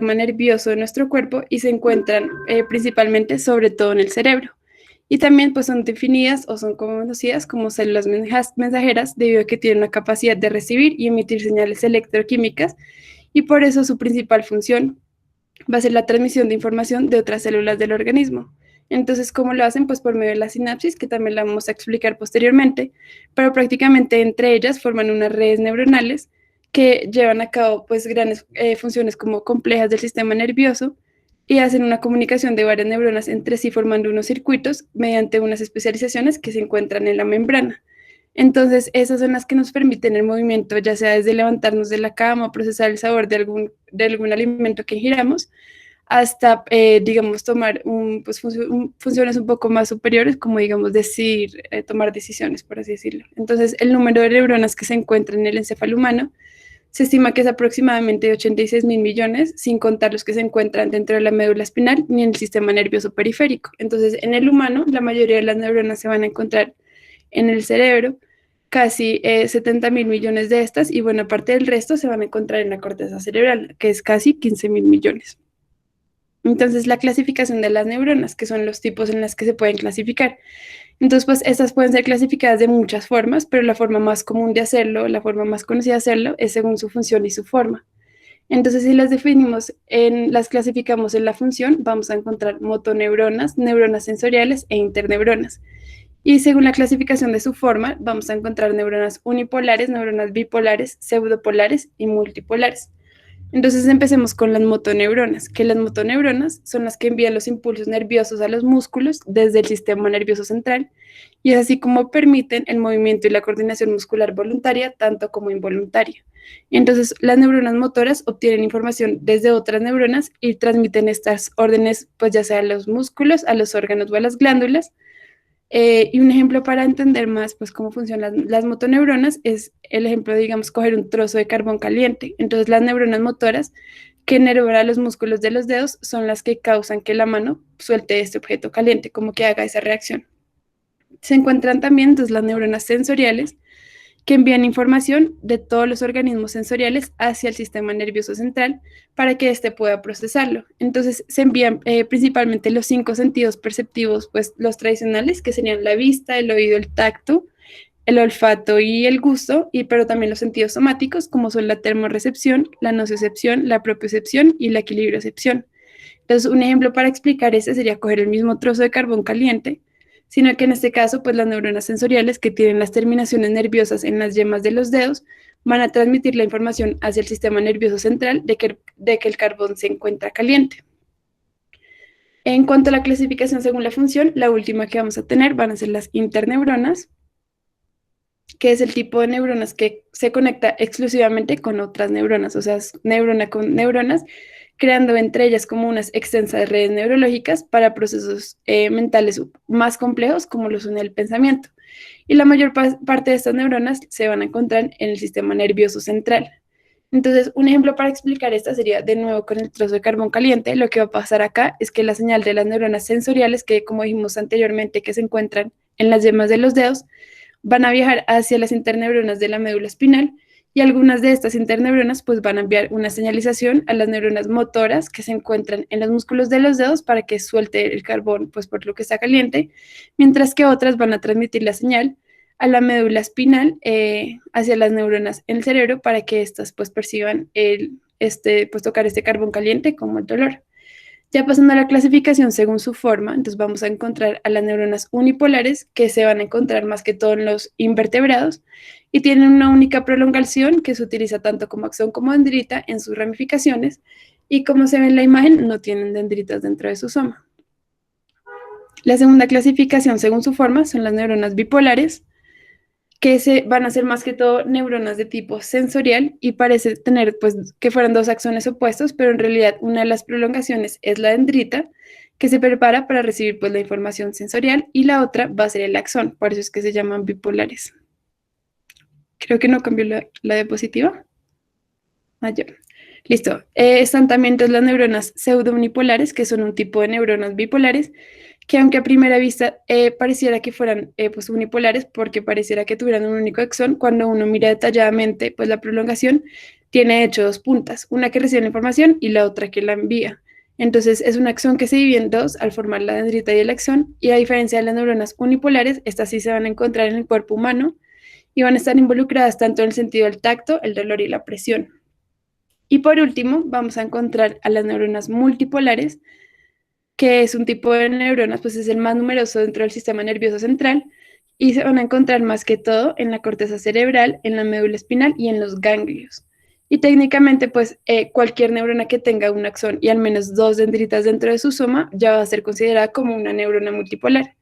nervioso de nuestro cuerpo y se encuentran principalmente sobre todo en el cerebro. Y también pues son definidas o son conocidas como células mensajeras debido a que tienen una capacidad de recibir y emitir señales electroquímicas y por eso su principal función va a ser la transmisión de información de otras células del organismo. Entonces, ¿cómo lo hacen? Pues por medio de la sinapsis, que también la vamos a explicar posteriormente, pero prácticamente entre ellas forman unas redes neuronales que llevan a cabo pues grandes funciones como complejas del sistema nervioso y hacen una comunicación de varias neuronas entre sí formando unos circuitos mediante unas especializaciones que se encuentran en la membrana. Entonces, esas son las que nos permiten el movimiento, ya sea desde levantarnos de la cama, procesar el sabor de algún alimento que ingiramos, hasta, digamos, tomar pues, funciones un poco más superiores, como, digamos, decir, tomar decisiones, por así decirlo. Entonces, el número de neuronas que se encuentran en el encéfalo humano se estima que es aproximadamente de 86.000 millones, sin contar los que se encuentran dentro de la médula espinal ni en el sistema nervioso periférico. Entonces, en el humano, la mayoría de las neuronas se van a encontrar en el cerebro, casi 70.000 millones de estas, y buena parte del resto se van a encontrar en la corteza cerebral, que es casi 15.000 millones. Entonces, la clasificación de las neuronas, que son los tipos en las que se pueden clasificar. Entonces, pues estas pueden ser clasificadas de muchas formas, pero la forma más común de hacerlo, la forma más conocida de hacerlo, es según su función y su forma. Entonces, si las clasificamos en la función, vamos a encontrar motoneuronas, neuronas sensoriales e interneuronas. Y según la clasificación de su forma, vamos a encontrar neuronas unipolares, neuronas bipolares, pseudopolares y multipolares. Entonces empecemos con las motoneuronas, que las motoneuronas son las que envían los impulsos nerviosos a los músculos desde el sistema nervioso central y es así como permiten el movimiento y la coordinación muscular voluntaria, tanto como involuntaria. Entonces las neuronas motoras obtienen información desde otras neuronas y transmiten estas órdenes, pues ya sea a los músculos, a los órganos o a las glándulas. Y un ejemplo para entender más pues, cómo funcionan las motoneuronas es el ejemplo de, digamos, coger un trozo de carbón caliente. Entonces, las neuronas motoras que inervan los músculos de los dedos son las que causan que la mano suelte este objeto caliente, como que haga esa reacción. Se encuentran también entonces, las neuronas sensoriales, que envían información de todos los organismos sensoriales hacia el sistema nervioso central para que éste pueda procesarlo. Entonces se envían principalmente los 5 sentidos perceptivos, pues los tradicionales, que serían la vista, el oído, el tacto, el olfato y el gusto, pero también los sentidos somáticos, como son la termorrecepción, la nocicepción, la propiocepción y la equilibriocepción. Entonces, un ejemplo para explicar este sería coger el mismo trozo de carbón caliente, sino que en este caso, pues las neuronas sensoriales que tienen las terminaciones nerviosas en las yemas de los dedos van a transmitir la información hacia el sistema nervioso central de que el carbón se encuentra caliente. En cuanto a la clasificación según la función, la última que vamos a tener van a ser las interneuronas, que es el tipo de neuronas que se conecta exclusivamente con otras neuronas, o sea, es neurona con neuronas, creando entre ellas como unas extensas redes neurológicas para procesos mentales más complejos como lo son el pensamiento. Y la mayor parte de estas neuronas se van a encontrar en el sistema nervioso central. Entonces, un ejemplo para explicar esta sería de nuevo con el trozo de carbón caliente. Lo que va a pasar acá es que la señal de las neuronas sensoriales, que como dijimos anteriormente, que se encuentran en las yemas de los dedos, van a viajar hacia las interneuronas de la médula espinal y algunas de estas interneuronas pues van a enviar una señalización a las neuronas motoras que se encuentran en los músculos de los dedos para que suelte el carbón pues por lo que está caliente, mientras que otras van a transmitir la señal a la médula espinal hacia las neuronas en el cerebro para que éstas pues perciban pues tocar este carbón caliente como el dolor. Ya pasando a la clasificación según su forma, entonces vamos a encontrar a las neuronas unipolares que se van a encontrar más que todo en los invertebrados y tienen una única prolongación que se utiliza tanto como axón como dendrita en sus ramificaciones y como se ve en la imagen no tienen dendritas dentro de su soma. La segunda clasificación según su forma son las neuronas bipolares que van a ser más que todo neuronas de tipo sensorial y parece tener pues que fueran dos axones opuestos, pero en realidad una de las prolongaciones es la dendrita que se prepara para recibir pues la información sensorial y la otra va a ser el axón, por eso es que se llaman bipolares. Creo que no cambió la diapositiva. Ya. Listo. Están también entonces las neuronas pseudounipolares, que son un tipo de neuronas bipolares, que aunque a primera vista pareciera que fueran pues unipolares, porque pareciera que tuvieran un único axón, cuando uno mira detalladamente pues la prolongación, tiene de hecho dos puntas, una que recibe la información y la otra que la envía. Entonces es un axón que se divide en dos al formar la dendrita y el axón, y a diferencia de las neuronas unipolares, estas sí se van a encontrar en el cuerpo humano y van a estar involucradas tanto en el sentido del tacto, el dolor y la presión. Y por último, vamos a encontrar a las neuronas multipolares, que es un tipo de neuronas, pues es el más numeroso dentro del sistema nervioso central, y se van a encontrar más que todo en la corteza cerebral, en la médula espinal y en los ganglios. Y técnicamente, pues cualquier neurona que tenga un axón y al menos dos dendritas dentro de su soma ya va a ser considerada como una neurona multipolar.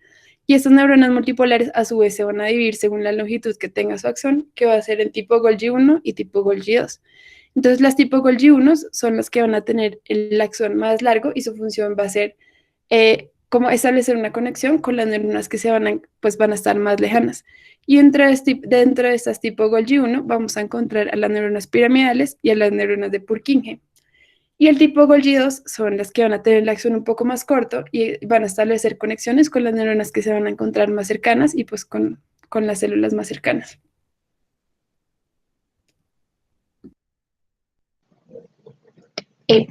Y estas neuronas multipolares a su vez se van a dividir según la longitud que tenga su axón, que va a ser en tipo Golgi 1 y tipo Golgi 2. Entonces las tipo Golgi 1 son las que van a tener el axón más largo y su función va a ser como establecer una conexión con las neuronas que pues van a estar más lejanas. Y dentro de estas tipo Golgi 1 vamos a encontrar a las neuronas piramidales y a las neuronas de Purkinje. Y el tipo Golgi 2 son las que van a tener el axón un poco más corto y van a establecer conexiones con las neuronas que se van a encontrar más cercanas y pues con las células más cercanas.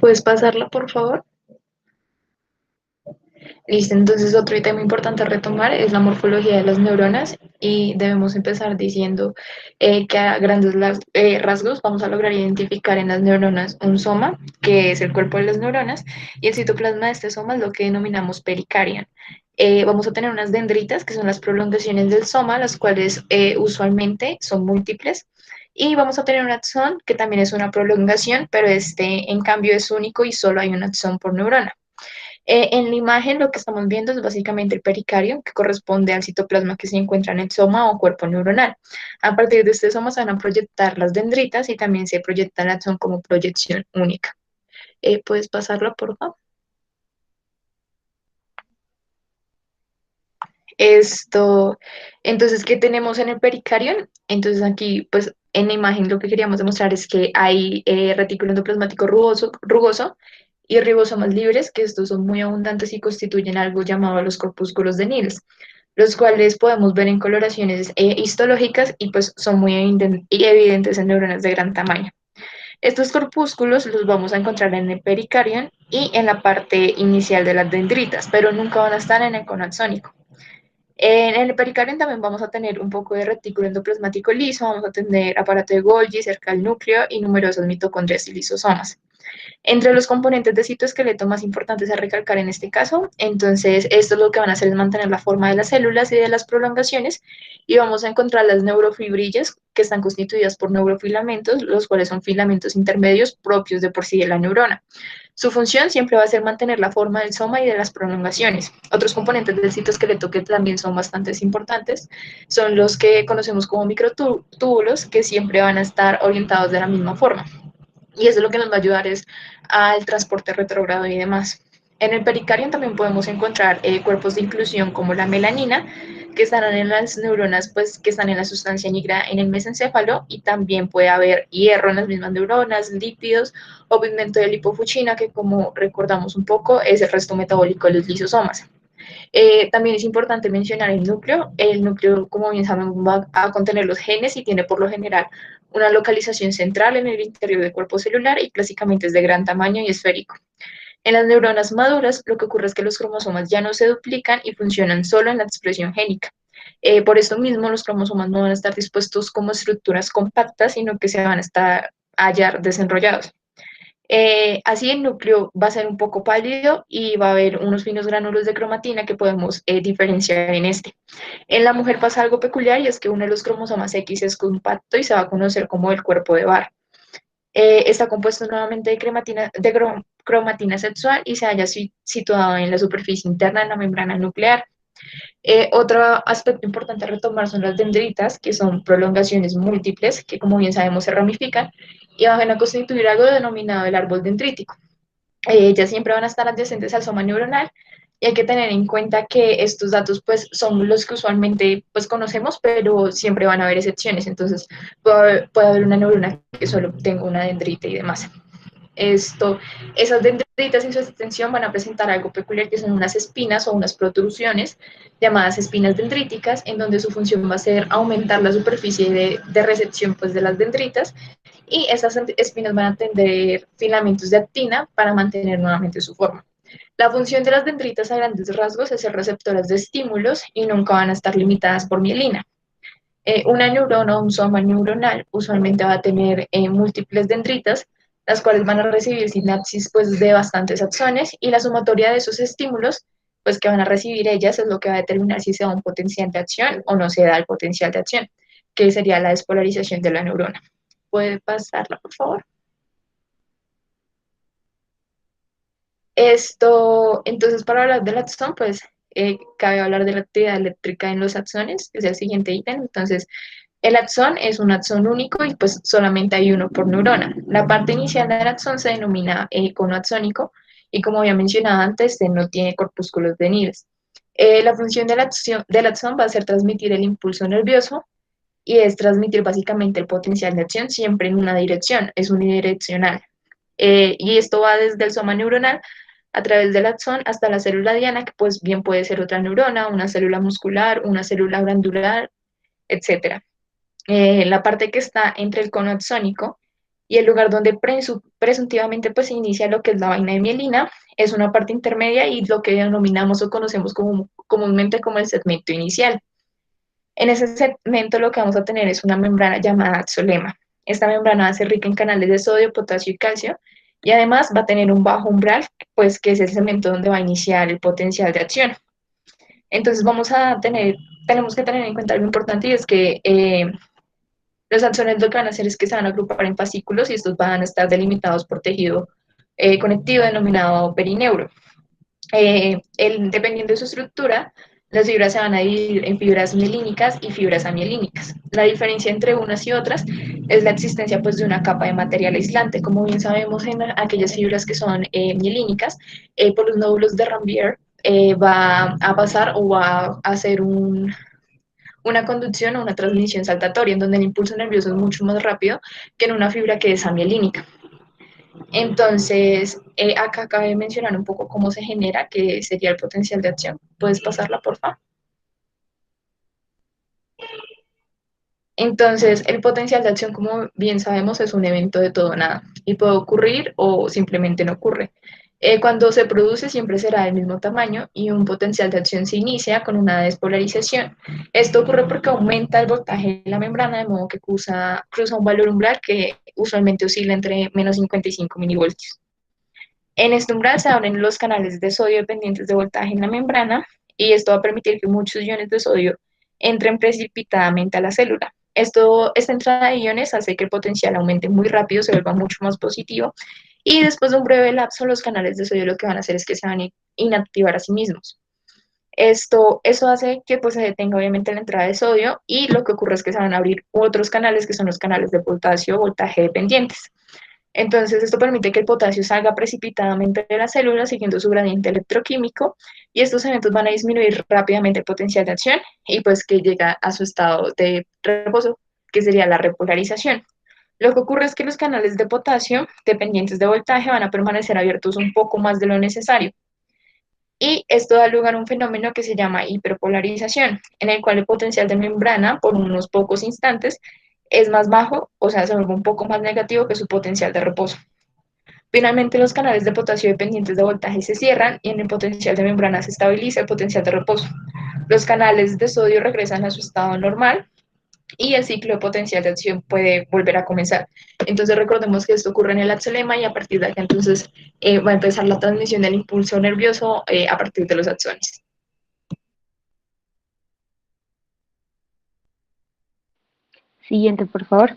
¿Puedes pasarla, por favor? Listo, entonces otro tema importante a retomar es la morfología de las neuronas y debemos empezar diciendo que a grandes rasgos vamos a lograr identificar en las neuronas un soma, que es el cuerpo de las neuronas, y el citoplasma de este soma es lo que denominamos pericardium. Vamos a tener unas dendritas, que son las prolongaciones del soma, las cuales usualmente son múltiples. Y vamos a tener un axón, que también es una prolongación, pero este en cambio es único y solo hay un axón por neurona. En la imagen lo que estamos viendo es básicamente el pericardio, que corresponde al citoplasma que se encuentra en el soma o cuerpo neuronal. A partir de este soma se van a proyectar las dendritas y también se proyecta el axón como proyección única. ¿Puedes pasarlo, por favor? Esto, entonces, ¿qué tenemos en el pericardio? Entonces aquí, pues, en la imagen lo que queríamos demostrar es que hay retículo endoplasmático rugoso y ribosomas libres, que estos son muy abundantes y constituyen algo llamado los corpúsculos de Niels, los cuales podemos ver en coloraciones histológicas y pues son muy evidentes en neuronas de gran tamaño. Estos corpúsculos los vamos a encontrar en el pericardio y en la parte inicial de las dendritas, pero nunca van a estar en el cono axónico. En el pericardio también vamos a tener un poco de retículo endoplasmático liso, vamos a tener aparato de Golgi cerca del núcleo y numerosas mitocondrias y lisosomas. Entre los componentes de citoesqueleto más importantes a recalcar en este caso, entonces esto lo que van a hacer es mantener la forma de las células y de las prolongaciones y vamos a encontrar las neurofibrillas que están constituidas por neurofilamentos, los cuales son filamentos intermedios propios de por sí de la neurona. Su función siempre va a ser mantener la forma del soma y de las prolongaciones. Otros componentes del citoesqueleto que también son bastante importantes son los que conocemos como microtúbulos, que siempre van a estar orientados de la misma forma. Y eso lo que nos va a ayudar es al transporte retrógrado y demás. En el pericardio también podemos encontrar cuerpos de inclusión como la melanina, que estarán en las neuronas, pues que están en la sustancia negra en el mesencéfalo, y también puede haber hierro en las mismas neuronas, lípidos o pigmento de lipofuchina, que como recordamos un poco es el resto metabólico de los lisosomas. También es importante mencionar el núcleo. El núcleo, como bien sabemos, va a contener los genes y tiene por lo general una localización central en el interior del cuerpo celular y clásicamente es de gran tamaño y esférico. En las neuronas maduras, lo que ocurre es que los cromosomas ya no se duplican y funcionan solo en la expresión génica. Por esto mismo, los cromosomas no van a estar dispuestos como estructuras compactas, sino que se van a estar a hallar desenrollados. Así el núcleo va a ser un poco pálido y va a haber unos finos gránulos de cromatina que podemos diferenciar en este. En la mujer pasa algo peculiar y es que uno de los cromosomas X es compacto y se va a conocer como el cuerpo de Barr. Está compuesto nuevamente de cromatina sexual y se halla situado en la superficie interna de la membrana nuclear. Otro aspecto importante a retomar son las dendritas, que son prolongaciones múltiples, que como bien sabemos se ramifican y van a constituir algo denominado el árbol dendrítico. Ellas siempre van a estar adyacentes al soma neuronal y hay que tener en cuenta que estos datos pues son los que usualmente pues conocemos, pero siempre van a haber excepciones, entonces puede haber una neurona que solo tenga una dendrita y demás. Esas dendritas en su extensión van a presentar algo peculiar, que son unas espinas o unas protrusiones llamadas espinas dendríticas, en donde su función va a ser aumentar la superficie de recepción pues, de las dendritas y esas espinas van a tener filamentos de actina para mantener nuevamente su forma. La función de las dendritas a grandes rasgos es ser receptoras de estímulos y nunca van a estar limitadas por mielina. Una neurona o un soma neuronal usualmente va a tener múltiples dendritas, las cuales van a recibir sinapsis pues, de bastantes axones y la sumatoria de esos estímulos pues, que van a recibir ellas es lo que va a determinar si se da un potencial de acción o no se da el potencial de acción, que sería la despolarización de la neurona. ¿Puede pasarla, por favor? Entonces, para hablar del axón, pues cabe hablar de la actividad eléctrica en los axones, que es el siguiente ítem. Entonces, el axón es un axón único y pues solamente hay uno por neurona. La parte inicial del axón se denomina cono axónico y como había mencionado antes, este no tiene corpúsculos veniles. La función del axón va a ser transmitir el impulso nervioso y es transmitir básicamente el potencial de acción siempre en una dirección, es unidireccional. Y esto va desde el soma neuronal a través del axón hasta la célula diana, que pues bien puede ser otra neurona, una célula muscular, una célula glandular, etcétera. La parte que está entre el cono axónico y el lugar donde presuntivamente pues se inicia lo que es la vaina de mielina, es una parte intermedia y lo que denominamos o conocemos comúnmente como el segmento inicial. En ese segmento lo que vamos a tener es una membrana llamada axolema. Esta membrana va a ser rica en canales de sodio, potasio y calcio y además va a tener un bajo umbral, pues que es el segmento donde va a iniciar el potencial de acción. Entonces tenemos que tener en cuenta algo importante y es que los axones lo que van a hacer es que se van a agrupar en fascículos y estos van a estar delimitados por tejido conectivo denominado perineuro. Dependiendo de su estructura, las fibras se van a dividir en fibras mielínicas y fibras amielínicas. La diferencia entre unas y otras es la existencia pues, de una capa de material aislante. Como bien sabemos, en aquellas fibras que son mielínicas, por los nódulos de Rambier va a pasar o va a hacer una conducción o una transmisión saltatoria, en donde el impulso nervioso es mucho más rápido que en una fibra que es amielínica. Entonces, acá cabe mencionar un poco cómo se genera, que sería el potencial de acción. ¿Puedes pasarla, por favor? Entonces, el potencial de acción, como bien sabemos, es un evento de todo o nada y puede ocurrir o simplemente no ocurre. Cuando se produce siempre será del mismo tamaño y un potencial de acción se inicia con una despolarización. Esto ocurre porque aumenta el voltaje de la membrana de modo que cruza un valor umbral que usualmente oscila entre menos 55 milivoltios. En este umbral se abren los canales de sodio dependientes de voltaje en la membrana y esto va a permitir que muchos iones de sodio entren precipitadamente a la célula. Esta entrada de iones hace que el potencial aumente muy rápido, se vuelva mucho más positivo y después de un breve lapso los canales de sodio lo que van a hacer es que se van a inactivar a sí mismos. Eso hace que pues, se detenga obviamente la entrada de sodio y lo que ocurre es que se van a abrir otros canales que son los canales de potasio voltaje dependientes. Entonces, esto permite que el potasio salga precipitadamente de la célula siguiendo su gradiente electroquímico y estos eventos van a disminuir rápidamente el potencial de acción y pues que llega a su estado de reposo, que sería la repolarización. Lo que ocurre es que los canales de potasio dependientes de voltaje van a permanecer abiertos un poco más de lo necesario. Y esto da lugar a un fenómeno que se llama hiperpolarización, en el cual el potencial de membrana por unos pocos instantes es más bajo, o sea, se vuelve un poco más negativo que su potencial de reposo. Finalmente, los canales de potasio dependientes de voltaje se cierran y en el potencial de membrana se estabiliza el potencial de reposo. Los canales de sodio regresan a su estado normal y el ciclo de potencial de acción puede volver a comenzar. Entonces recordemos que esto ocurre en el axolema y a partir de aquí entonces va a empezar la transmisión del impulso nervioso a partir de los axones. Siguiente, por favor.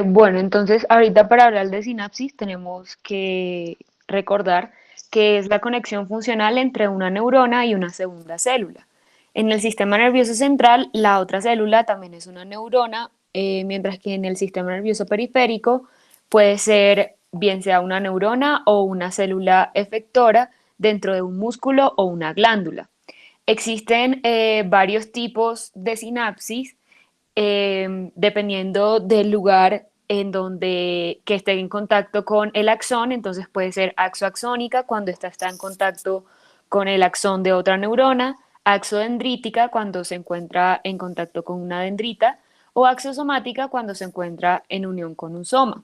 Bueno, entonces ahorita para hablar de sinapsis tenemos que recordar que es la conexión funcional entre una neurona y una segunda célula. En el sistema nervioso central, la otra célula también es una neurona, mientras que en el sistema nervioso periférico puede ser bien sea una neurona o una célula efectora dentro de un músculo o una glándula. Existen varios tipos de sinapsis dependiendo del lugar en donde que esté en contacto con el axón, entonces puede ser axoaxónica cuando esta está en contacto con el axón de otra neurona, axodendrítica cuando se encuentra en contacto con una dendrita, o axosomática cuando se encuentra en unión con un soma.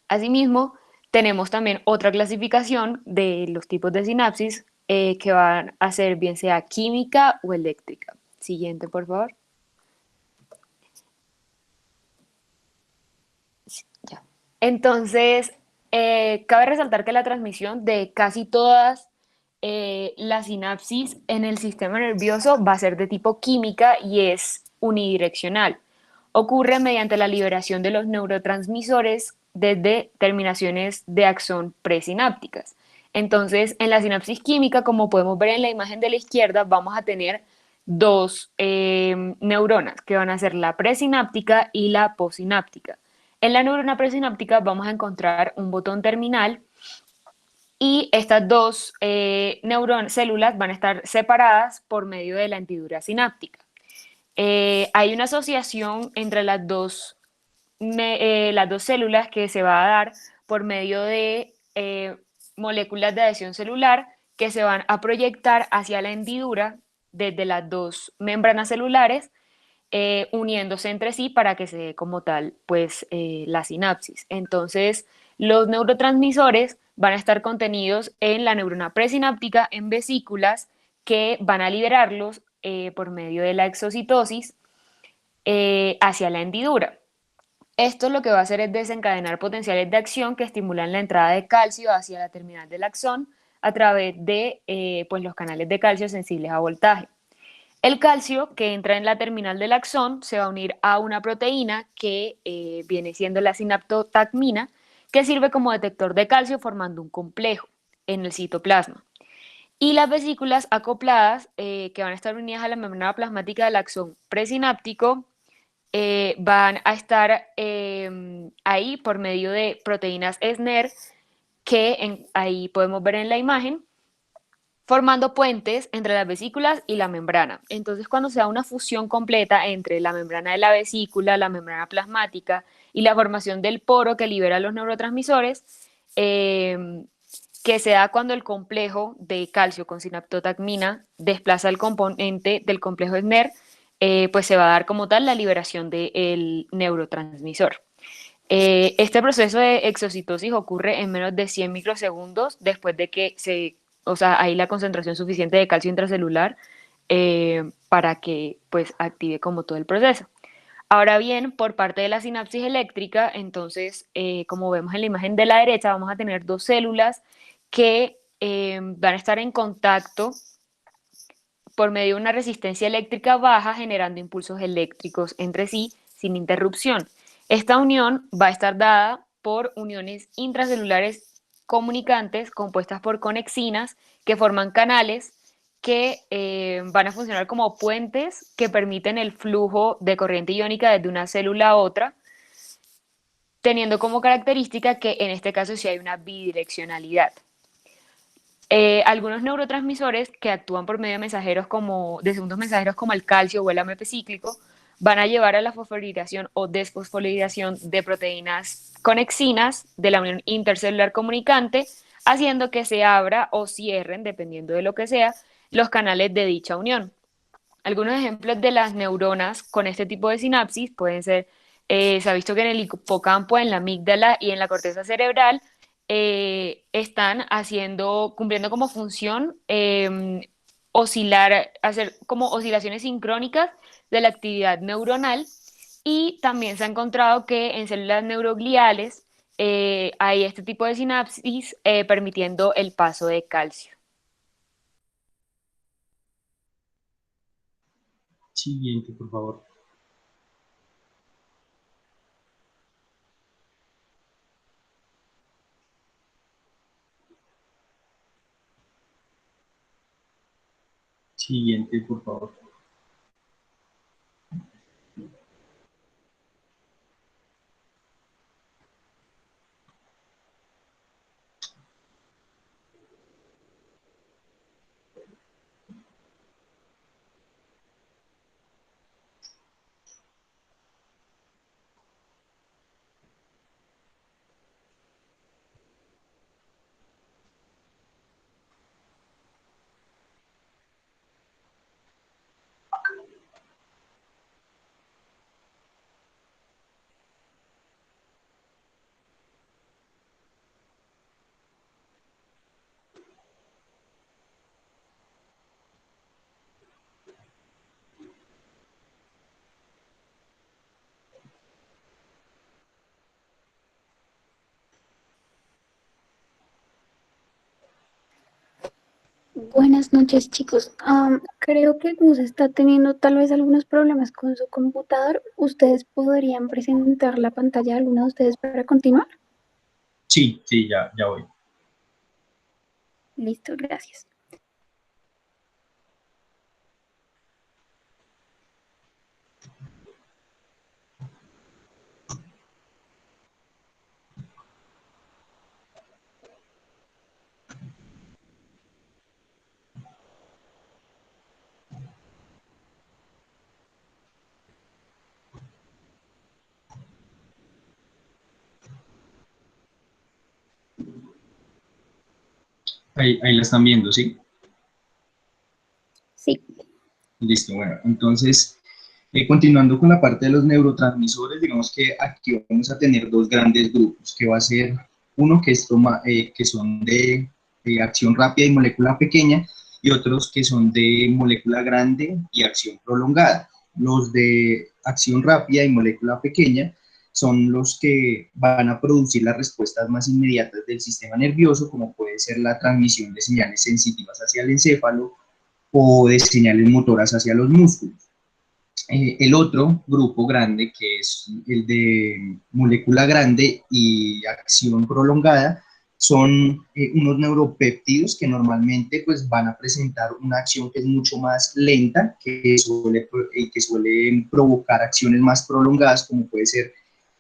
Asimismo, tenemos también otra clasificación de los tipos de sinapsis que van a ser bien sea química o eléctrica. Siguiente, por favor. Ya. Entonces, cabe resaltar que la transmisión de casi todas las sinapsis en el sistema nervioso va a ser de tipo química y es unidireccional. Ocurre mediante la liberación de los neurotransmisores desde terminaciones de axón presinápticas. Entonces, en la sinapsis química, como podemos ver en la imagen de la izquierda, vamos a tener dos neuronas que van a ser la presináptica y la posináptica. En la neurona presináptica vamos a encontrar un botón terminal y estas dos células van a estar separadas por medio de la hendidura sináptica. Hay una asociación entre las dos células que se va a dar por medio de moléculas de adhesión celular que se van a proyectar hacia la hendidura desde las dos membranas celulares, uniéndose entre sí para que se dé como tal pues la sinapsis. Entonces los neurotransmisores van a estar contenidos en la neurona presináptica en vesículas que van a liberarlos por medio de la exocitosis hacia la hendidura. Esto lo que va a hacer es desencadenar potenciales de acción que estimulan la entrada de calcio hacia la terminal del axón a través de pues los canales de calcio sensibles a voltaje. El calcio que entra en la terminal del axón se va a unir a una proteína que viene siendo la sinaptotacmina, que sirve como detector de calcio formando un complejo en el citoplasma. Y las vesículas acopladas, que van a estar unidas a la membrana plasmática del axón presináptico, van a estar ahí por medio de proteínas SNER, que ahí podemos ver en la imagen, formando puentes entre las vesículas y la membrana. Entonces, cuando se da una fusión completa entre la membrana de la vesícula, la membrana plasmática y la formación del poro que libera los neurotransmisores, que se da cuando el complejo de calcio con sinaptotacmina desplaza el componente del complejo SNER, pues se va a dar como tal la liberación del neurotransmisor. Este proceso de exocitosis ocurre en menos de 100 microsegundos después de que hay la concentración suficiente de calcio intracelular para que pues active como todo el proceso. Ahora bien, por parte de la sinapsis eléctrica, entonces, como vemos en la imagen de la derecha, vamos a tener dos células que van a estar en contacto por medio de una resistencia eléctrica baja, generando impulsos eléctricos entre sí sin interrupción. Esta unión va a estar dada por uniones intracelulares comunicantes compuestas por conexinas que forman canales que van a funcionar como puentes que permiten el flujo de corriente iónica desde una célula a otra, teniendo como característica que en este caso sí hay una bidireccionalidad. Algunos neurotransmisores que actúan por medio de de segundos mensajeros como el calcio o el AMP cíclico van a llevar a la fosforilación o desfosforilación de proteínas conexinas de la unión intercelular comunicante, haciendo que se abra o cierren, dependiendo de lo que sea, los canales de dicha unión. Algunos ejemplos de las neuronas con este tipo de sinapsis pueden ser, se ha visto que en el hipocampo, en la amígdala y en la corteza cerebral están cumpliendo como función hacer como oscilaciones sincrónicas de la actividad neuronal, y también se ha encontrado que en células neurogliales hay este tipo de sinapsis permitiendo el paso de calcio. Siguiente, por favor. Siguiente, por favor. Buenas noches, chicos. Creo que Gus está teniendo tal vez algunos problemas con su computador. ¿Ustedes podrían presentar la pantalla de alguno de ustedes para continuar? Sí, sí, ya voy. Listo, gracias. Ahí la están viendo, ¿sí? Sí. Listo, bueno, entonces, continuando con la parte de los neurotransmisores, digamos que aquí vamos a tener dos grandes grupos, que va a ser uno que, que son de acción rápida y molécula pequeña, y otros que son de molécula grande y acción prolongada. Los de acción rápida y molécula pequeña son los que van a producir las respuestas más inmediatas del sistema nervioso, como puede ser la transmisión de señales sensitivas hacia el encéfalo, o de señales motoras hacia los músculos. El otro grupo grande, que es el de molécula grande y acción prolongada, son unos neuropéptidos que normalmente pues, van a presentar una acción que es mucho más lenta, que suele provocar acciones más prolongadas, como puede ser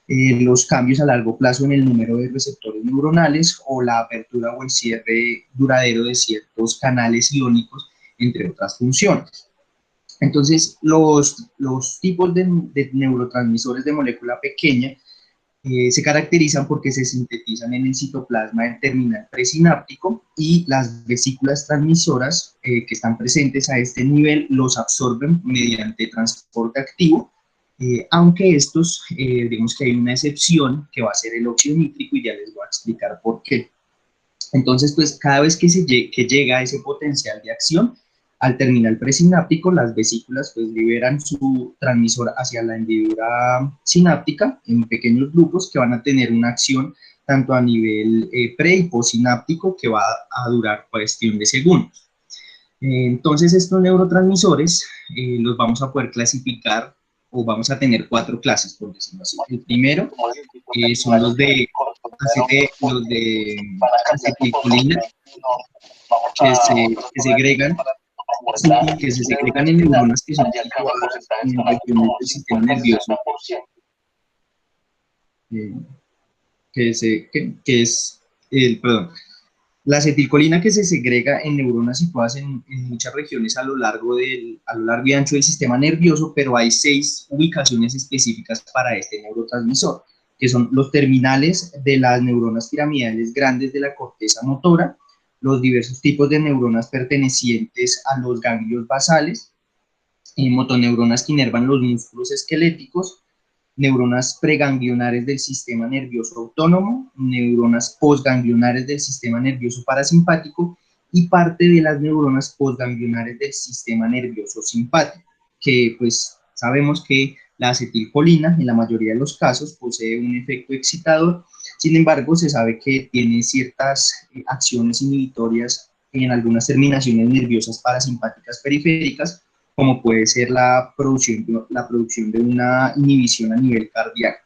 los cambios a largo plazo en el número de receptores neuronales o la apertura o el cierre duradero de ciertos canales iónicos, entre otras funciones. Entonces, los tipos de neurotransmisores de molécula pequeña se caracterizan porque se sintetizan en el citoplasma del terminal presináptico y las vesículas transmisoras que están presentes a este nivel los absorben mediante transporte activo, aunque estos, digamos que hay una excepción que va a ser el óxido nítrico y ya les voy a explicar por qué. Entonces, pues cada vez que llega a ese potencial de acción, al terminal presináptico, las vesículas pues liberan su transmisor hacia la hendidura sináptica en pequeños grupos que van a tener una acción tanto a nivel pre y postsináptico que va a durar cuestión de segundos. Entonces, estos neurotransmisores los vamos a poder clasificar o vamos a tener cuatro clases, por decirlo así. El primero son los de acetilcolina, que segregan, sí, que se segregan en neuronas que son situadas en regiones del sistema nervioso, eh, que es, perdón, la acetilcolina que se segrega en neuronas situadas en muchas regiones a lo largo y ancho del sistema nervioso, pero hay 6 ubicaciones específicas para este neurotransmisor, que son los terminales de las neuronas piramidales grandes de la corteza motora, los diversos tipos de neuronas pertenecientes a los ganglios basales, motoneuronas que inervan los músculos esqueléticos, neuronas preganglionares del sistema nervioso autónomo, neuronas postganglionares del sistema nervioso parasimpático y parte de las neuronas postganglionares del sistema nervioso simpático, que pues sabemos que la acetilcolina en la mayoría de los casos posee un efecto excitador, sin embargo se sabe que tiene ciertas acciones inhibitorias en algunas terminaciones nerviosas parasimpáticas periféricas, como puede ser la producción de una inhibición a nivel cardíaco.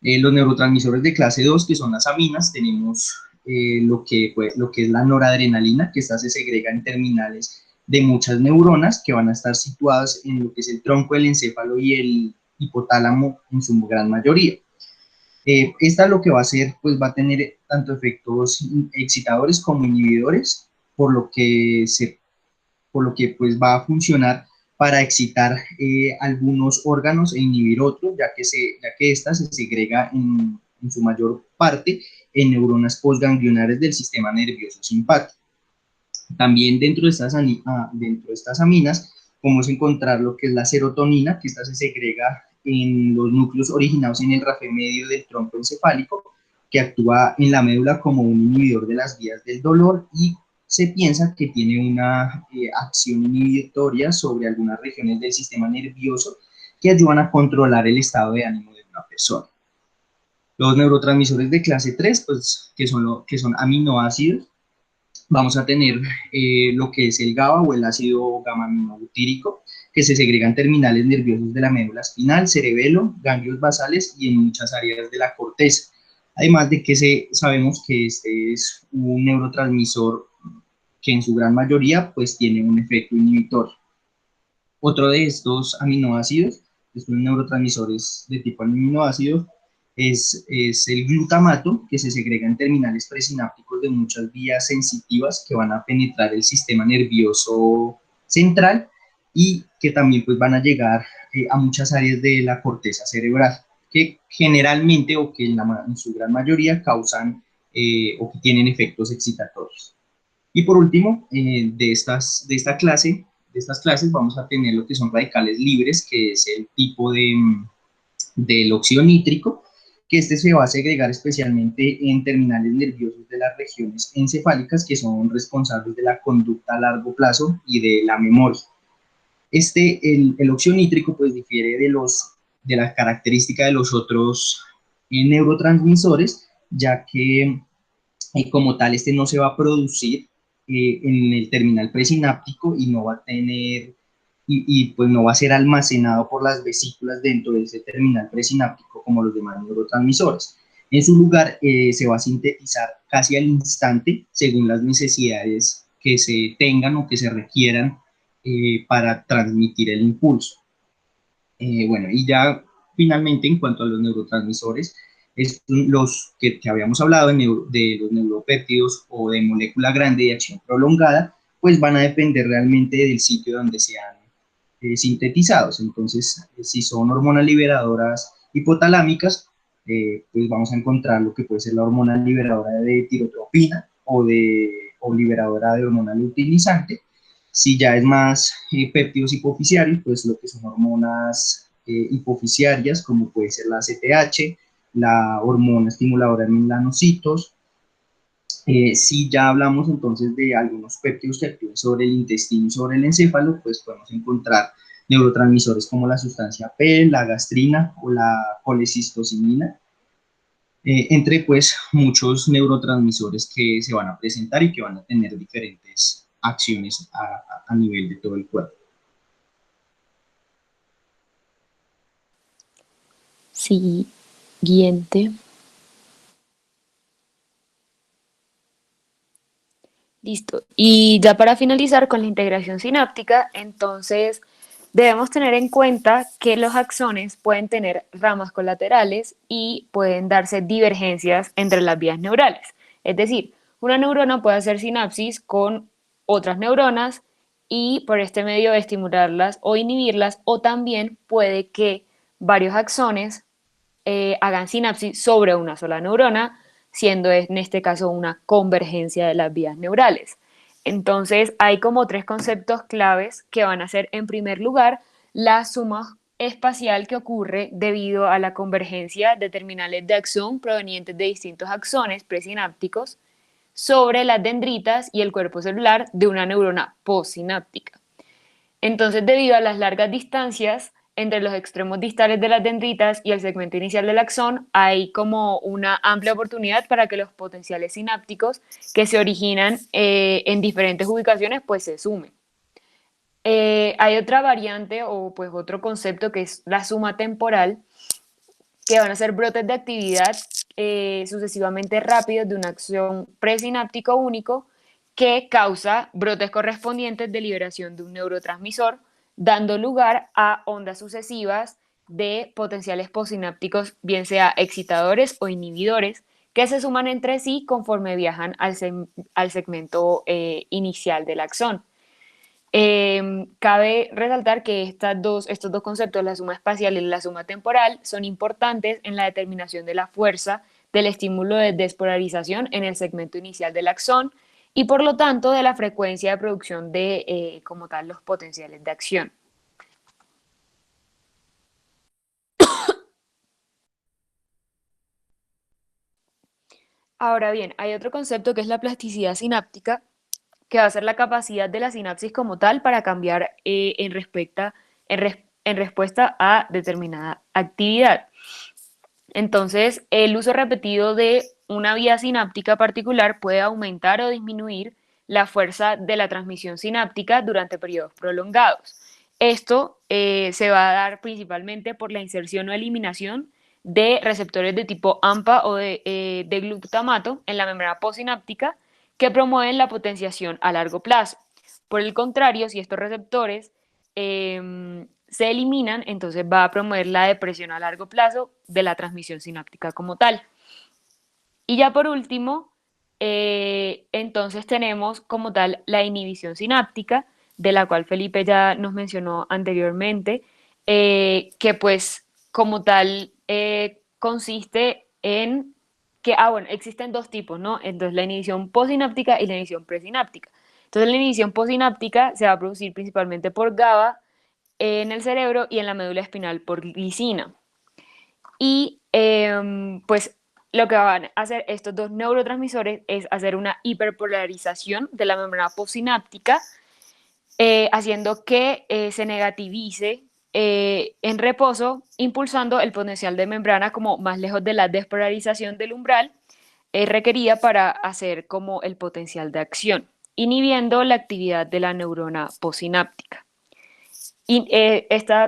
Los neurotransmisores de clase 2, que son las aminas, tenemos lo que es la noradrenalina, que esta se segrega en terminales de muchas neuronas que van a estar situadas en lo que es el tronco del encéfalo y el hipotálamo en su gran mayoría. Esta lo que va a hacer, pues va a tener tanto efectos excitadores como inhibidores, por lo que pues va a funcionar para excitar algunos órganos e inhibir otros, ya que esta se segrega en su mayor parte en neuronas postganglionares del sistema nervioso simpático. También dentro de estas aminas podemos encontrar lo que es la serotonina, que esta se segrega en los núcleos originados en el rafe medio del tronco encefálico, que actúa en la médula como un inhibidor de las vías del dolor y se piensa que tiene una acción inhibitoria sobre algunas regiones del sistema nervioso que ayudan a controlar el estado de ánimo de una persona. Los neurotransmisores de clase 3, pues, que son aminoácidos, vamos a tener lo que es el GABA o el ácido gamma-aminobutírico, que se segrega en terminales nerviosos de la médula espinal, cerebelo, ganglios basales y en muchas áreas de la corteza. Además de que sabemos que este es un neurotransmisor que en su gran mayoría pues tiene un efecto inhibitor. Otro de estos aminoácidos, que son neurotransmisores de tipo aminoácido, es el glutamato, que se segrega en terminales presinápticos de muchas vías sensitivas que van a penetrar el sistema nervioso central y que también pues, van a llegar a muchas áreas de la corteza cerebral, que generalmente o que en su gran mayoría causan o que tienen efectos excitatorios. Y por último, de esta clase, de estas clases vamos a tener lo que son radicales libres, que es el tipo del óxido nítrico, que este se va a segregar especialmente en terminales nerviosos de las regiones encefálicas, que son responsables de la conducta a largo plazo y de la memoria. El óxido nítrico pues difiere de la característica de los otros neurotransmisores, ya que como tal este no se va a producir en el terminal presináptico y no va a tener pues no va a ser almacenado por las vesículas dentro de ese terminal presináptico como los demás neurotransmisores. En su lugar se va a sintetizar casi al instante según las necesidades que se tengan o que se requieran para transmitir el impulso. Bueno, y ya finalmente en cuanto a los neurotransmisores, los que habíamos hablado de los neuropéptidos o de molécula grande de acción prolongada, pues van a depender realmente del sitio donde sean sintetizados. Entonces, si son hormonas liberadoras hipotalámicas, pues vamos a encontrar lo que puede ser la hormona liberadora de tirotropina o liberadora de hormona luteinizante. Si ya es más péptidos hipofisiarios, pues lo que son hormonas hipofisiarias, como puede ser la CTH, la hormona estimuladora de melanocitos. Si ya hablamos entonces de algunos péptidos que actúan sobre el intestino y sobre el encéfalo, pues podemos encontrar neurotransmisores como la sustancia P, la gastrina o la colecistocinina, entre pues muchos neurotransmisores que se van a presentar y que van a tener diferentes acciones a nivel de todo el cuerpo. Siguiente. Listo. Y ya para finalizar con la integración sináptica, entonces debemos tener en cuenta que los axones pueden tener ramas colaterales y pueden darse divergencias entre las vías neurales. Es decir, una neurona puede hacer sinapsis con otras neuronas y por este medio estimularlas o inhibirlas, o también puede que varios axones hagan sinapsis sobre una sola neurona, siendo en este caso una convergencia de las vías neurales. Entonces, hay como tres conceptos claves que van a ser, en primer lugar, la suma espacial que ocurre debido a la convergencia de terminales de axón provenientes de distintos axones presinápticos sobre las dendritas y el cuerpo celular de una neurona postsináptica. Entonces, debido a las largas distancias entre los extremos distales de las dendritas y el segmento inicial del axón, hay como una amplia oportunidad para que los potenciales sinápticos que se originan en diferentes ubicaciones pues se sumen. Hay otra variante o pues otro concepto que es la suma temporal, que van a ser brotes de actividad sucesivamente rápidos de una acción presináptico único que causa brotes correspondientes de liberación de un neurotransmisor, dando lugar a ondas sucesivas de potenciales postsinápticos, bien sea excitadores o inhibidores, que se suman entre sí conforme viajan al segmento inicial del axón. Cabe resaltar que estos dos conceptos, la suma espacial y la suma temporal, son importantes en la determinación de la fuerza del estímulo de despolarización en el segmento inicial del axón y por lo tanto de la frecuencia de producción de, como tal, los potenciales de acción. Ahora bien, hay otro concepto que es la plasticidad sináptica, que va a ser la capacidad de la sinapsis como tal para cambiar en respuesta a determinada actividad. Entonces, el uso repetido de una vía sináptica particular puede aumentar o disminuir la fuerza de la transmisión sináptica durante periodos prolongados. Esto se va a dar principalmente por la inserción o eliminación de receptores de tipo AMPA o de glutamato en la membrana postsináptica que promueven la potenciación a largo plazo. Por el contrario, si estos receptores se eliminan, entonces va a promover la depresión a largo plazo de la transmisión sináptica como tal. Y ya por último, entonces tenemos como tal la inhibición sináptica, de la cual Felipe ya nos mencionó anteriormente, que pues como tal consiste en que, bueno, existen dos tipos, ¿no? Entonces la inhibición postsináptica y la inhibición presináptica. Entonces la inhibición postsináptica se va a producir principalmente por GABA en el cerebro y en la médula espinal por glicina. Y pues lo que van a hacer estos dos neurotransmisores es hacer una hiperpolarización de la membrana postsináptica, haciendo que se negativice en reposo, impulsando el potencial de membrana como más lejos de la despolarización del umbral requerida para hacer como el potencial de acción, inhibiendo la actividad de la neurona postsináptica. Y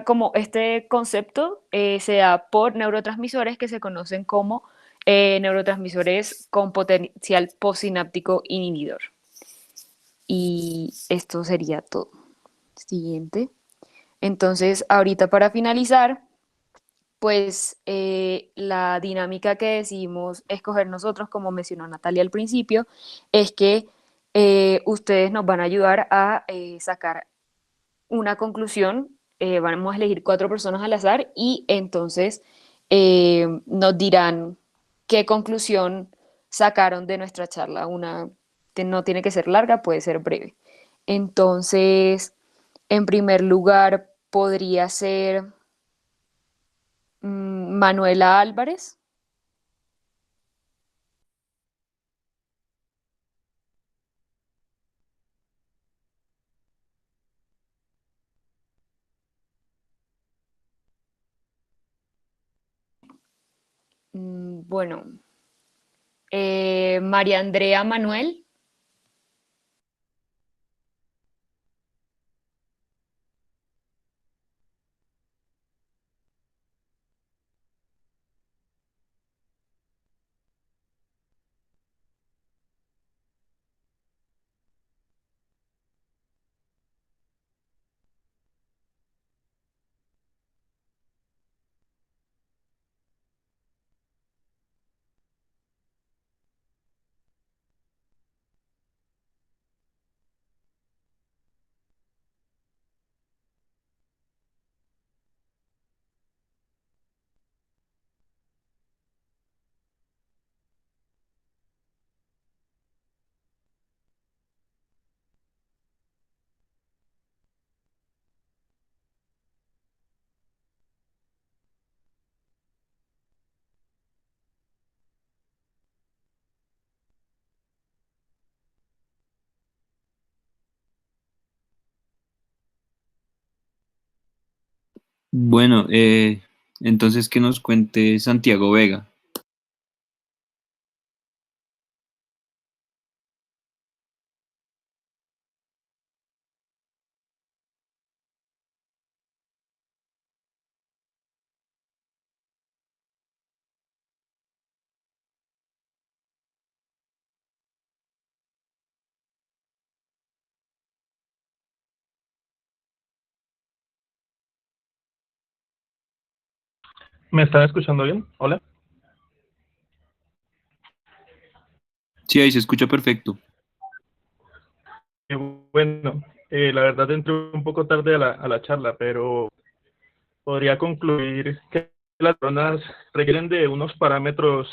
como este concepto se da por neurotransmisores que se conocen como neurotransmisores con potencial postsináptico inhibidor. Y esto sería todo. Siguiente. Entonces, ahorita para finalizar, pues la dinámica que decidimos escoger nosotros, como mencionó Natalia al principio, es que ustedes nos van a ayudar a sacar una conclusión. Vamos a elegir 4 personas al azar y entonces nos dirán qué conclusión sacaron de nuestra charla. Una no tiene que ser larga, puede ser breve. Entonces, en primer lugar, podría ser Manuela Álvarez. Bueno, María Andrea Manuel. Bueno, entonces que nos cuente Santiago Vega. ¿Me están escuchando bien? Hola. Sí, ahí se escucha perfecto. Bueno, la verdad entré un poco tarde a la charla, pero podría concluir que las neuronas requieren de unos parámetros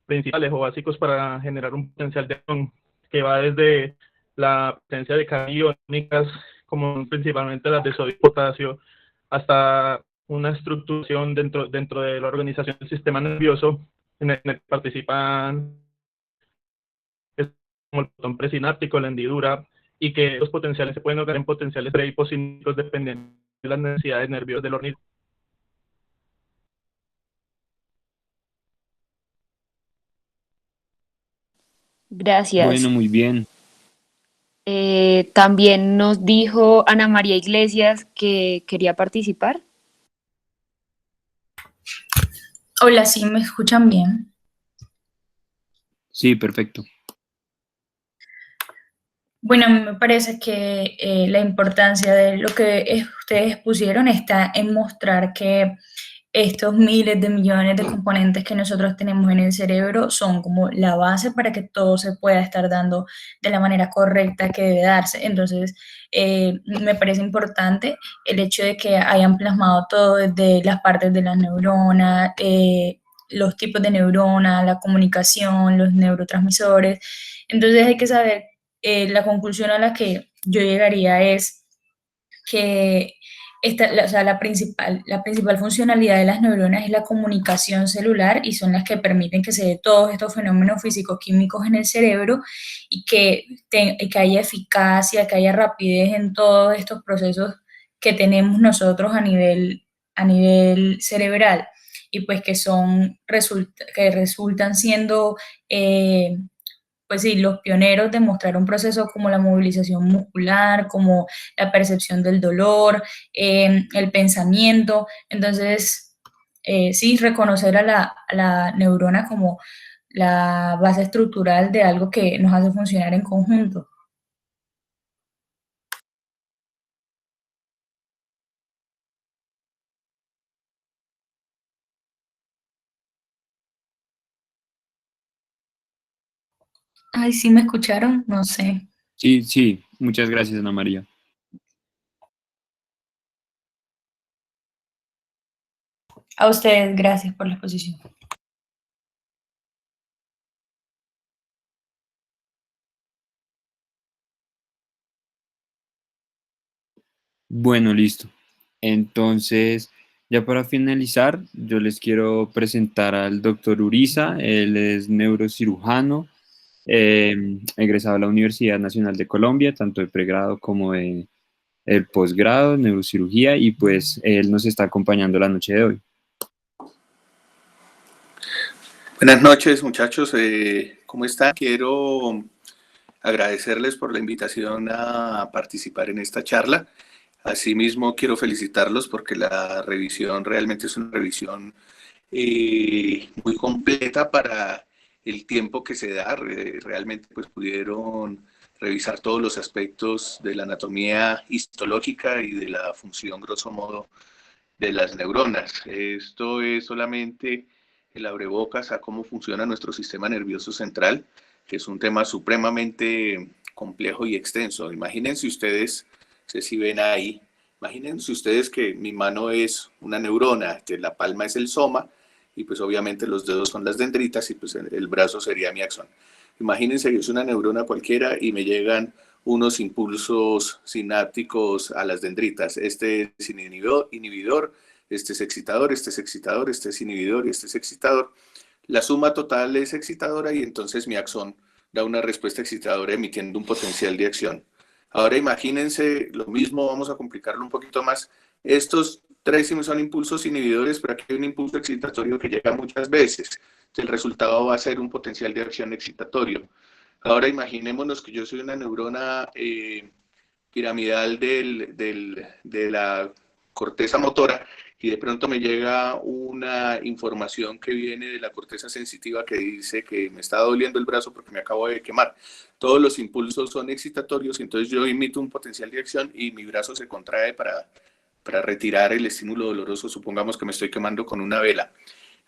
principales o básicos para generar un potencial de acción que va desde la presencia de catiónicas, como principalmente las de sodio y potasio, hasta una estructuración dentro de la organización del sistema nervioso en el que participan como el botón presináptico, la hendidura, y que los potenciales se pueden lograr en potenciales pre y postsinápticos dependiendo de las necesidades nerviosas del organismo. Gracias. Bueno, muy bien. También nos dijo Ana María Iglesias que quería participar. Hola, ¿sí me escuchan bien? Sí, perfecto. Bueno, a mí me parece que la importancia de lo que ustedes pusieron está en mostrar que estos miles de millones de componentes que nosotros tenemos en el cerebro son como la base para que todo se pueda estar dando de la manera correcta que debe darse. Entonces, me parece importante el hecho de que hayan plasmado todo desde las partes de las neuronas, los tipos de neuronas, la comunicación, los neurotransmisores. Entonces, hay que saber, la conclusión a la que yo llegaría es que o sea, la principal funcionalidad de las neuronas es la comunicación celular y son las que permiten que se dé todos estos fenómenos físico-químicos en el cerebro y que haya eficacia, que haya rapidez en todos estos procesos que tenemos nosotros a nivel cerebral y pues que que resultan siendo pues sí, los pioneros de mostrar un proceso como la movilización muscular, como la percepción del dolor, el pensamiento. Entonces, sí, reconocer a la neurona como la base estructural de algo que nos hace funcionar en conjunto. Ay, ¿sí me escucharon? No sé. Sí, sí, muchas gracias, Ana María. A ustedes, gracias por la exposición. Bueno, listo. Entonces, ya para finalizar, yo les quiero presentar al doctor Uriza. Él es neurocirujano, egresado de la Universidad Nacional de Colombia, tanto de pregrado como de el posgrado en neurocirugía, y pues él nos está acompañando la noche de hoy. Buenas noches, muchachos. ¿Cómo están? Quiero agradecerles por la invitación a participar en esta charla. Asimismo, quiero felicitarlos porque la revisión realmente es una revisión muy completa para el tiempo que se da. Realmente pues pudieron revisar todos los aspectos de la anatomía histológica y de la función, grosso modo, de las neuronas. Esto es solamente el abrebocas a cómo funciona nuestro sistema nervioso central, que es un tema supremamente complejo y extenso. Imagínense ustedes, no sé si ven ahí, imagínense ustedes que mi mano es una neurona, que la palma es el soma, y pues obviamente los dedos son las dendritas y pues el brazo sería mi axón. Imagínense que es una neurona cualquiera y me llegan unos impulsos sinápticos a las dendritas. Este es inhibidor, este es excitador, este es excitador, este es inhibidor y este es excitador. La suma total es excitadora y entonces mi axón da una respuesta excitadora emitiendo un potencial de acción. Ahora imagínense lo mismo, vamos a complicarlo un poquito más. Estos tres son impulsos inhibidores, pero aquí hay un impulso excitatorio que llega muchas veces. El resultado va a ser un potencial de acción excitatorio. Ahora imaginémonos que yo soy una neurona piramidal de la corteza motora y de pronto me llega una información que viene de la corteza sensitiva que dice que me está doliendo el brazo porque me acabo de quemar. Todos los impulsos son excitatorios, entonces yo emito un potencial de acción y mi brazo se contrae para retirar el estímulo doloroso. Supongamos que me estoy quemando con una vela.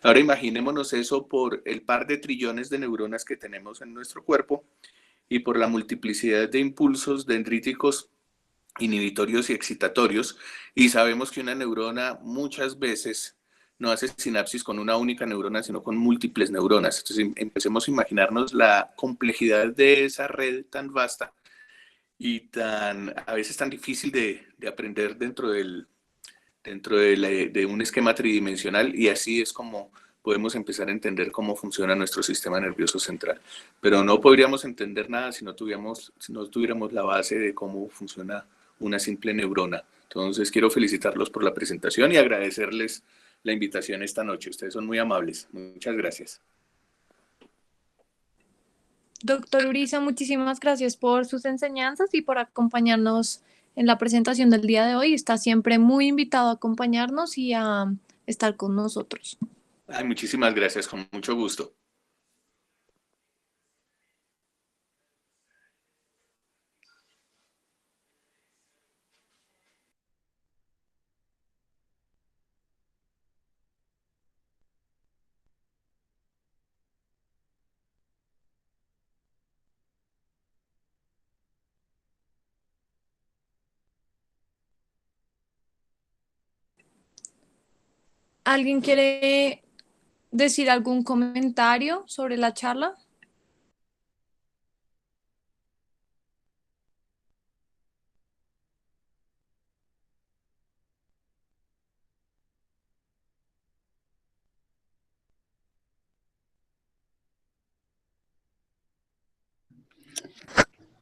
Ahora imaginémonos eso por el par de trillones de neuronas que tenemos en nuestro cuerpo y por la multiplicidad de impulsos dendríticos inhibitorios y excitatorios, y sabemos que una neurona muchas veces no hace sinapsis con una única neurona, sino con múltiples neuronas. Entonces empecemos a imaginarnos la complejidad de esa red tan vasta y a veces tan difícil de aprender de un esquema tridimensional, y así es como podemos empezar a entender cómo funciona nuestro sistema nervioso central. Pero no podríamos entender nada si no tuviéramos la base de cómo funciona una simple neurona. Entonces quiero felicitarlos por la presentación y agradecerles la invitación esta noche. Ustedes son muy amables. Muchas gracias. Doctor Uriza, muchísimas gracias por sus enseñanzas y por acompañarnos en la presentación del día de hoy. Está siempre muy invitado a acompañarnos y a estar con nosotros. Ay, muchísimas gracias, con mucho gusto. ¿Alguien quiere decir algún comentario sobre la charla?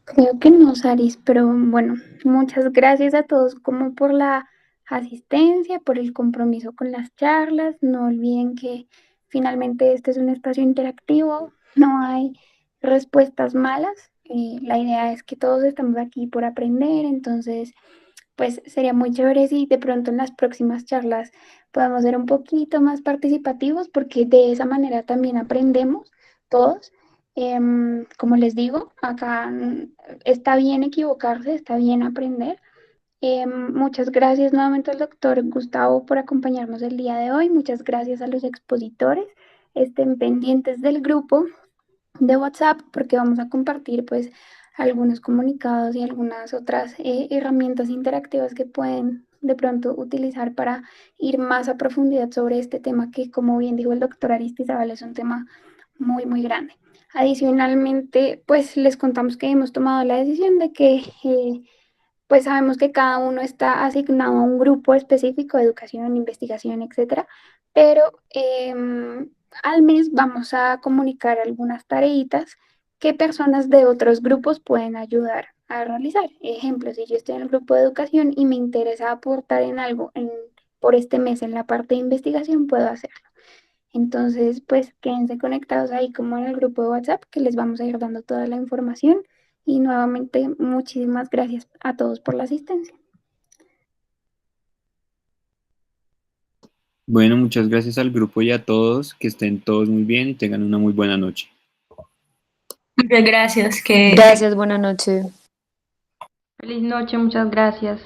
Creo que no, Saris, pero bueno, muchas gracias a todos como por la asistencia, por el compromiso con las charlas. No olviden que finalmente este es un espacio interactivo, no hay respuestas malas. La idea es que todos estamos aquí por aprender, entonces pues sería muy chévere si de pronto en las próximas charlas podamos ser un poquito más participativos porque de esa manera también aprendemos todos. Como les digo, acá está bien equivocarse, está bien aprender. Muchas gracias nuevamente al doctor Gustavo por acompañarnos el día de hoy. Muchas gracias a los expositores. Estén pendientes del grupo de WhatsApp porque vamos a compartir pues algunos comunicados y algunas otras herramientas interactivas que pueden de pronto utilizar para ir más a profundidad sobre este tema que, como bien dijo el doctor Aristizábal, es un tema muy, muy grande. Adicionalmente, pues les contamos que hemos tomado la decisión de que pues sabemos que cada uno está asignado a un grupo específico de educación, investigación, etcétera, pero al mes vamos a comunicar algunas tareitas que personas de otros grupos pueden ayudar a realizar. Ejemplo, si yo estoy en el grupo de educación y me interesa aportar en algo por este mes en la parte de investigación, puedo hacerlo. Entonces, pues quédense conectados ahí como en el grupo de WhatsApp que les vamos a ir dando toda la información. Y nuevamente, muchísimas gracias a todos por la asistencia. Bueno, muchas gracias al grupo y a todos, que estén todos muy bien y tengan una muy buena noche. Muchas gracias. Gracias, buena noche. Feliz noche, muchas gracias.